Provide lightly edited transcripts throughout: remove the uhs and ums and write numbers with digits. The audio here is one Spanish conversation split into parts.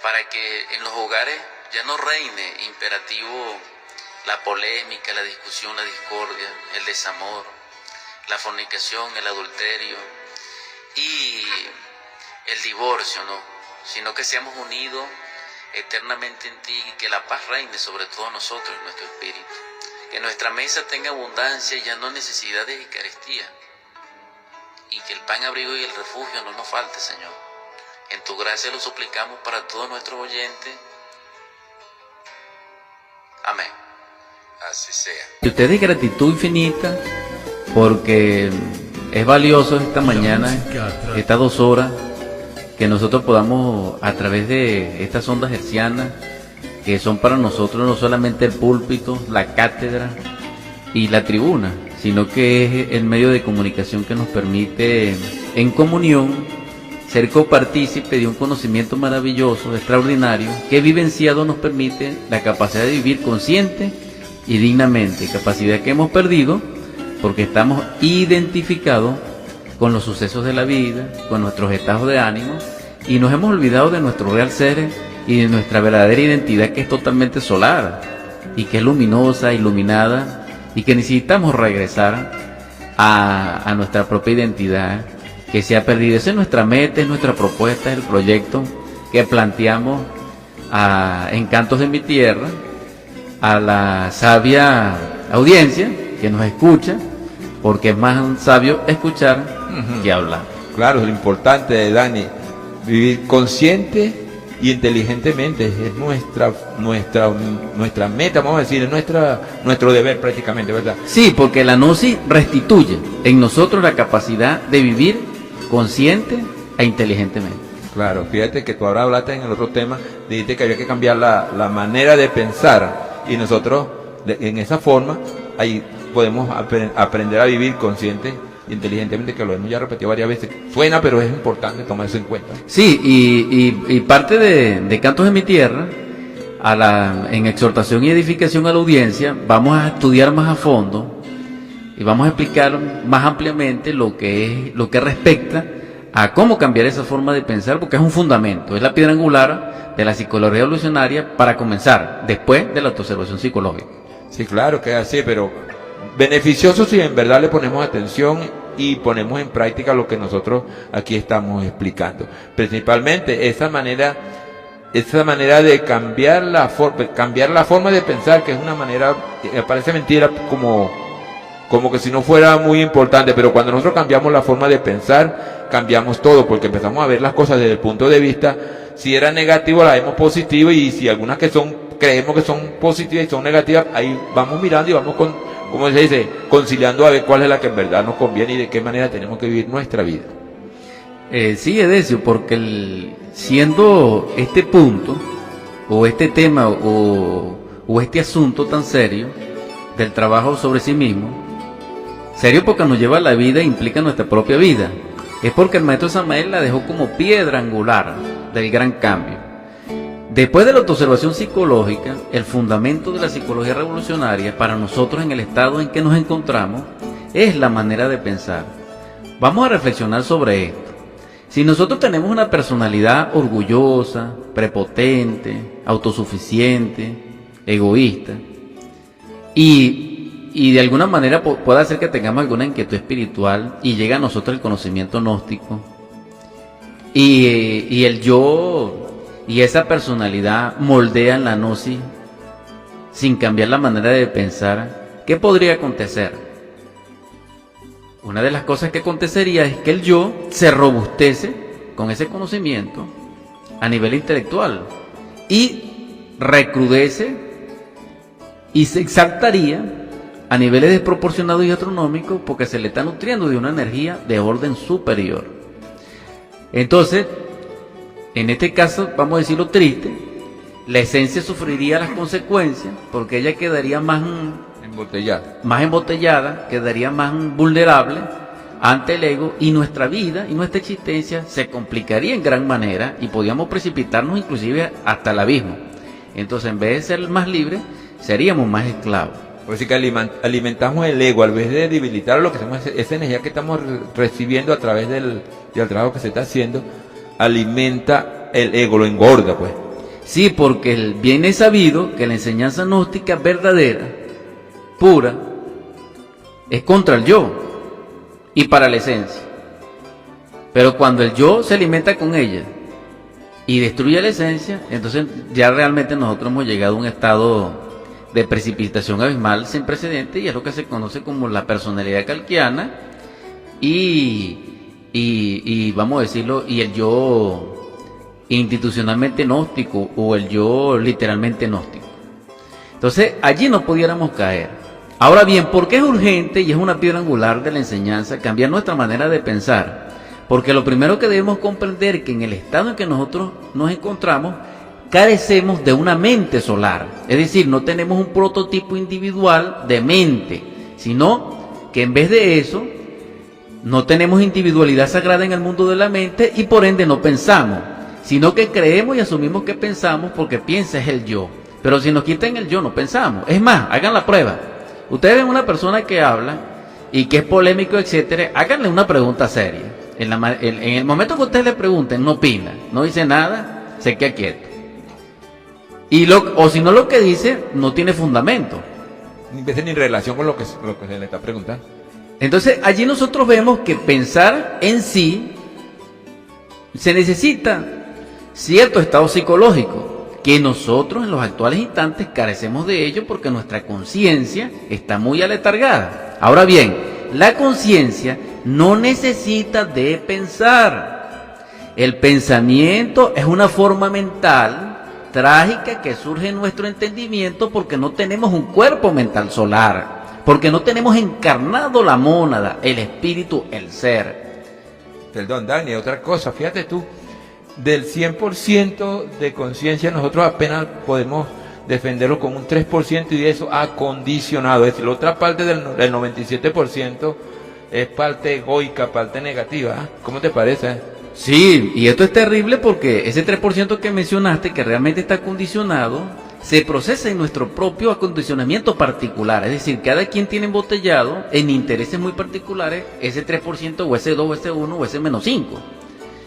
para que en los hogares ya no reine imperativo la polémica, la discusión, la discordia, el desamor, la fornicación, el adulterio y el divorcio, ¿no? Sino que seamos unidos eternamente en ti y que la paz reine sobre todos nosotros en nuestro espíritu. Que nuestra mesa tenga abundancia y ya no necesidad de eucaristía. Y que el pan, abrigo y el refugio no nos falte, Señor. En tu gracia lo suplicamos para todos nuestros oyentes. Amén. Así sea. Y ustedes gratitud infinita porque es valioso esta mañana, estas 2 horas, que nosotros podamos, a través de estas ondas hercianas, que son para nosotros no solamente el púlpito, la cátedra y la tribuna, sino que es el medio de comunicación que nos permite, en comunión, ser copartícipe de un conocimiento maravilloso, extraordinario, que vivenciado nos permite la capacidad de vivir consciente y dignamente, capacidad que hemos perdido porque estamos identificados con los sucesos de la vida, con nuestros estados de ánimo, y nos hemos olvidado de nuestro real ser y de nuestra verdadera identidad, que es totalmente solar y que es luminosa, iluminada, y que necesitamos regresar a nuestra propia identidad que se ha perdido. Esa es nuestra meta, es nuestra propuesta, es el proyecto que planteamos en Cantos de mi Tierra, a la sabia audiencia que nos escucha, porque es más sabio escuchar que hablar. Claro, lo importante, Dani, vivir consciente y inteligentemente es nuestra meta, vamos a decir, es nuestro deber prácticamente, ¿verdad? Sí, porque la gnosis restituye en nosotros la capacidad de vivir consciente e inteligentemente. Claro, fíjate que tú ahora hablaste en el otro tema, dijiste que había que cambiar la manera de pensar, y nosotros en esa forma ahí podemos aprender a vivir consciente e inteligentemente, que lo hemos ya repetido varias veces. Suena, pero es importante tomar eso en cuenta. Sí, y parte de Cantos de mi Tierra, en exhortación y edificación a la audiencia, vamos a estudiar más a fondo y vamos a explicar más ampliamente lo que respecta a cómo cambiar esa forma de pensar, porque es un fundamento, es la piedra angular de la psicología evolucionaria para comenzar, después de la autoobservación psicológica. Sí, claro que es así, pero beneficioso si en verdad le ponemos atención y ponemos en práctica lo que nosotros aquí estamos explicando. Principalmente esa manera de cambiar la forma de pensar, que es una manera, parece mentira, como que si no fuera muy importante, pero cuando nosotros cambiamos la forma de pensar, cambiamos todo, porque empezamos a ver las cosas desde el punto de vista, si era negativo la vemos positivo, y si algunas creemos que son positivas y son negativas, ahí vamos mirando y vamos como se dice, conciliando a ver cuál es la que en verdad nos conviene y de qué manera tenemos que vivir nuestra vida. Sí, Edesio, porque siendo este punto, o este tema, o este asunto tan serio, del trabajo sobre sí mismo, serio porque nos lleva a la vida e implica nuestra propia vida, es porque el maestro Samael la dejó como piedra angular del gran cambio. Después de la autoobservación psicológica, el fundamento de la psicología revolucionaria para nosotros en el estado en que nos encontramos es la manera de pensar. Vamos a reflexionar sobre esto. Si nosotros tenemos una personalidad orgullosa, prepotente, autosuficiente, egoísta, y de alguna manera puede hacer que tengamos alguna inquietud espiritual y llega a nosotros el conocimiento gnóstico, y el yo y esa personalidad moldean la gnosis sin cambiar la manera de pensar, ¿qué podría acontecer? Una de las cosas que acontecería es que el yo se robustece con ese conocimiento a nivel intelectual y recrudece y se exaltaría a niveles desproporcionados y astronómicos, porque se le está nutriendo de una energía de orden superior. Entonces, en este caso, vamos a decirlo triste, la esencia sufriría las consecuencias, porque ella quedaría más embotellada, quedaría más vulnerable ante el ego, y nuestra vida y nuestra existencia se complicaría en gran manera y podíamos precipitarnos inclusive hasta el abismo. Entonces, en vez de ser más libres, seríamos más esclavos. Por eso que alimentamos el ego, al vez de debilitar lo que hacemos, esa energía que estamos recibiendo a través del trabajo que se está haciendo, alimenta el ego, lo engorda, pues. Sí, porque bien es sabido que la enseñanza gnóstica verdadera, pura, es contra el yo y para la esencia. Pero cuando el yo se alimenta con ella y destruye la esencia, entonces ya realmente nosotros hemos llegado a un estado de precipitación abismal sin precedentes, y es lo que se conoce como la personalidad kalkiana y vamos a decirlo, y el yo institucionalmente gnóstico o el yo literalmente gnóstico. Entonces allí no pudiéramos caer. Ahora bien, ¿por qué es urgente y es una piedra angular de la enseñanza cambiar nuestra manera de pensar? Porque lo primero que debemos comprender es que en el estado en que nosotros nos encontramos carecemos de una mente solar, es decir, no tenemos un prototipo individual de mente, sino que en vez de eso no tenemos individualidad sagrada en el mundo de la mente y por ende no pensamos, sino que creemos y asumimos que pensamos porque piensa es el yo. Pero si nos quitan el yo no pensamos. Es más, hagan la prueba. Ustedes ven una persona que habla y que es polémico, etcétera, háganle una pregunta seria. En el momento que ustedes le pregunten, no opina, no dice nada, se queda quieto. O si no, lo que dice no tiene fundamento. Ni veces ni relación con lo que se le está preguntando. Entonces, allí nosotros vemos que pensar en sí se necesita cierto estado psicológico, que nosotros en los actuales instantes carecemos de ello porque nuestra conciencia está muy aletargada. Ahora bien, la conciencia no necesita de pensar. El pensamiento es una forma mental trágica que surge en nuestro entendimiento porque no tenemos un cuerpo mental solar, porque no tenemos encarnado la mónada, el espíritu, el ser. Perdón, Dani, otra cosa, fíjate tú, del 100% de conciencia nosotros apenas podemos defenderlo con un 3% y de eso acondicionado, es decir, la otra parte del 97% es parte egoica, parte negativa. ¿Cómo te parece? Sí, y esto es terrible porque ese 3% que mencionaste, que realmente está acondicionado, se procesa en nuestro propio acondicionamiento particular. Es decir, cada quien tiene embotellado en intereses muy particulares ese 3% o ese 2 o ese 1 o ese menos 5.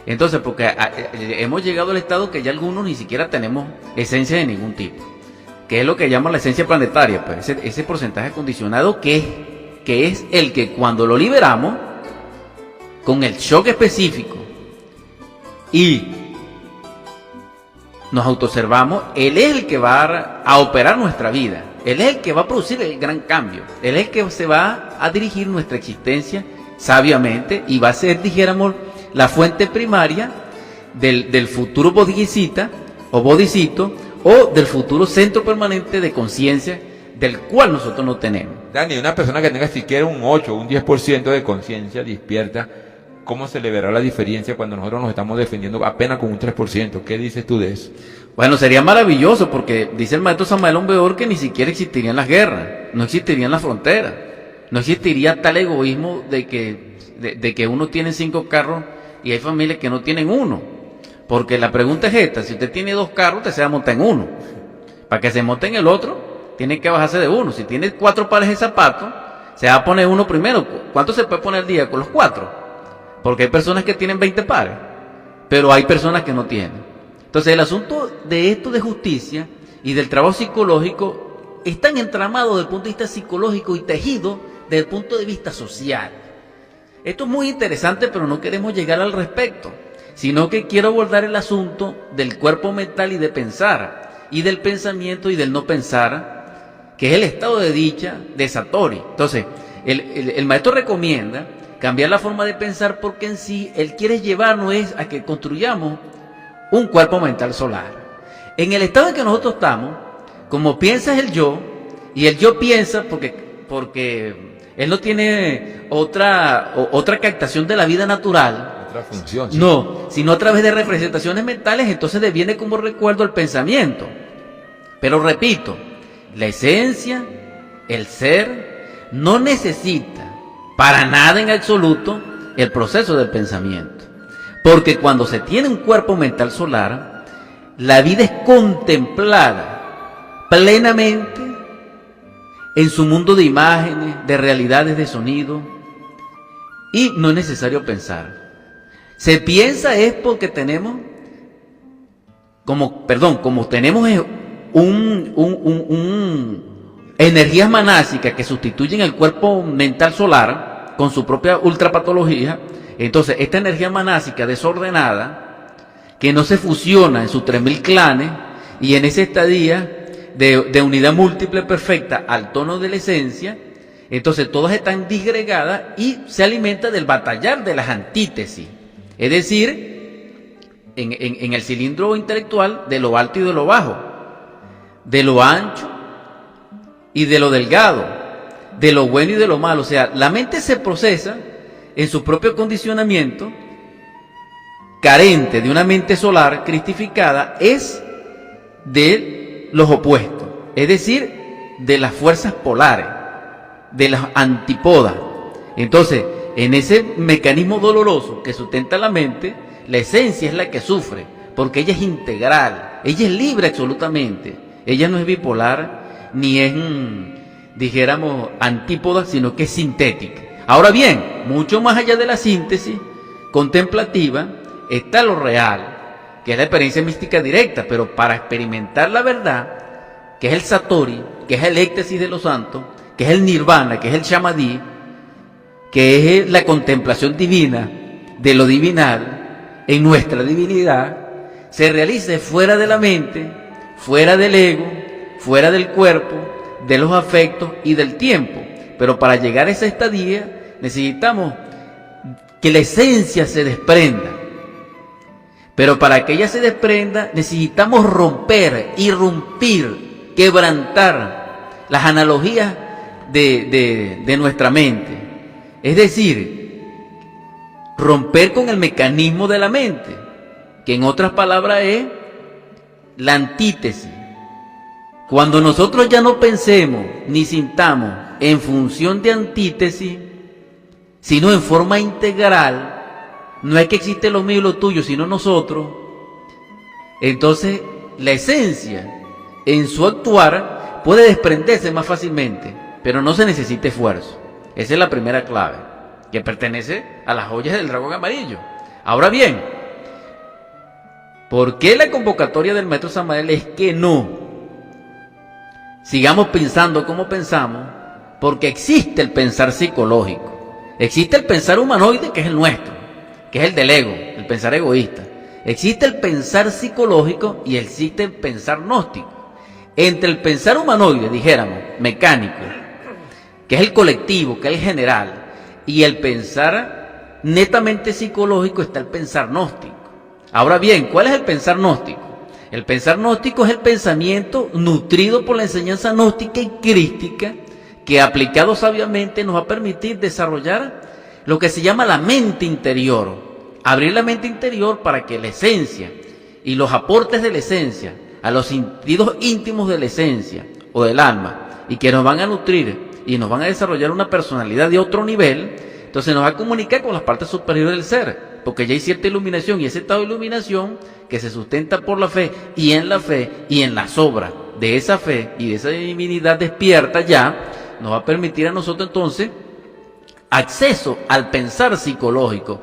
Entonces, porque hemos llegado al estado que ya algunos ni siquiera tenemos esencia de ningún tipo, que es lo que llaman la esencia planetaria, pues ese porcentaje acondicionado que es el que cuando lo liberamos, con el shock específico, y nos autoobservamos, Él es el que va a operar nuestra vida, Él es el que va a producir el gran cambio, Él es el que se va a dirigir nuestra existencia sabiamente y va a ser, dijéramos, la fuente primaria del futuro bodhisattva o bodhicito o del futuro centro permanente de conciencia del cual nosotros no tenemos. Dani, una persona que tenga siquiera un 8 o un 10% de conciencia despierta, ¿cómo se le verá la diferencia cuando nosotros nos estamos defendiendo apenas con un 3%? ¿Qué dices tú de eso? Bueno, sería maravilloso porque dice el maestro Samael Aun Weor que ni siquiera existirían las guerras, no existirían las fronteras, no existiría tal egoísmo de que uno tiene 5 carros y hay familias que no tienen uno. Porque la pregunta es esta: si usted tiene 2 carros, usted se va a montar en uno. Para que se monte en el otro, tiene que bajarse de uno. Si tiene 4 pares de zapatos, se va a poner uno primero. ¿Cuánto se puede poner al día? Con los 4. Porque hay personas que tienen 20 pares, pero hay personas que no tienen. Entonces el asunto de esto de justicia y del trabajo psicológico es tan entramado desde el punto de vista psicológico y tejido desde el punto de vista social. Esto es muy interesante, pero no queremos llegar al respecto, sino que quiero abordar el asunto del cuerpo mental y de pensar, y del pensamiento y del no pensar, que es el estado de dicha de Satori. Entonces, el maestro recomienda cambiar la forma de pensar porque en sí él quiere llevarnos es a que construyamos un cuerpo mental solar. En el estado en que nosotros estamos, como piensa es el yo, y el yo piensa porque él no tiene otra captación de la vida natural, otra función, ¿sí? No, sino a través de representaciones mentales, entonces deviene como recuerdo el pensamiento. Pero repito, la esencia, el ser, no necesita para nada en absoluto el proceso del pensamiento. Porque cuando se tiene un cuerpo mental solar, la vida es contemplada plenamente en su mundo de imágenes, de realidades, de sonido, y no es necesario pensar. Se piensa es porque tenemos como tenemos energías manásicas que sustituyen el cuerpo mental solar con su propia ultrapatología, entonces esta energía manásica desordenada, que no se fusiona en sus 3000 clanes, y en ese estadía de unidad múltiple perfecta al tono de la esencia, entonces todas están disgregadas y se alimenta del batallar de las antítesis, es decir, en el cilindro intelectual de lo alto y de lo bajo, de lo ancho y de lo delgado, de lo bueno y de lo malo. O sea, la mente se procesa en su propio condicionamiento, carente de una mente solar cristificada, es de los opuestos, es decir, de las fuerzas polares, de las antípodas. Entonces, en ese mecanismo doloroso que sustenta la mente, la esencia es la que sufre, porque ella es integral, ella es libre absolutamente, ella no es bipolar, ni es, dijéramos, antípoda, sino que es sintética. Ahora bien, mucho más allá de la síntesis contemplativa, está lo real, que es la experiencia mística directa, pero para experimentar la verdad, que es el satori, que es el éxtasis de los santos, que es el nirvana, que es el samadhi, que es la contemplación divina de lo divinal en nuestra divinidad, se realice fuera de la mente, fuera del ego, fuera del cuerpo, de los afectos y del tiempo. Pero para llegar a esa estadía necesitamos que la esencia se desprenda. Pero para que ella se desprenda necesitamos romper, irrumpir, quebrantar las analogías de nuestra mente. Es decir, romper con el mecanismo de la mente, que en otras palabras es la antítesis. Cuando nosotros ya no pensemos ni sintamos en función de antítesis, sino en forma integral, no es que existe lo mío y lo tuyo, sino nosotros, entonces la esencia en su actuar puede desprenderse más fácilmente, pero no se necesita esfuerzo. Esa es la primera clave, que pertenece a las joyas del dragón amarillo. Ahora bien, ¿por qué la convocatoria del maestro Samael es que no sigamos pensando como pensamos? Porque existe el pensar psicológico, existe el pensar humanoide, que es el nuestro, que es el del ego, el pensar egoísta. Existe el pensar psicológico y existe el pensar gnóstico. Entre el pensar humanoide, dijéramos, mecánico, que es el colectivo, que es el general, y el pensar netamente psicológico, está el pensar gnóstico. Ahora bien, ¿cuál es el pensar gnóstico? El pensar gnóstico es el pensamiento nutrido por la enseñanza gnóstica y crística, que aplicado sabiamente nos va a permitir desarrollar lo que se llama la mente interior. Abrir la mente interior para que la esencia y los aportes de la esencia a los sentidos íntimos de la esencia o del alma, y que nos van a nutrir y nos van a desarrollar una personalidad de otro nivel, entonces nos va a comunicar con las partes superiores del ser, porque ya hay cierta iluminación, y ese estado de iluminación que se sustenta por la fe y en las obras de esa fe y de esa divinidad despierta ya, nos va a permitir a nosotros entonces acceso al pensar psicológico,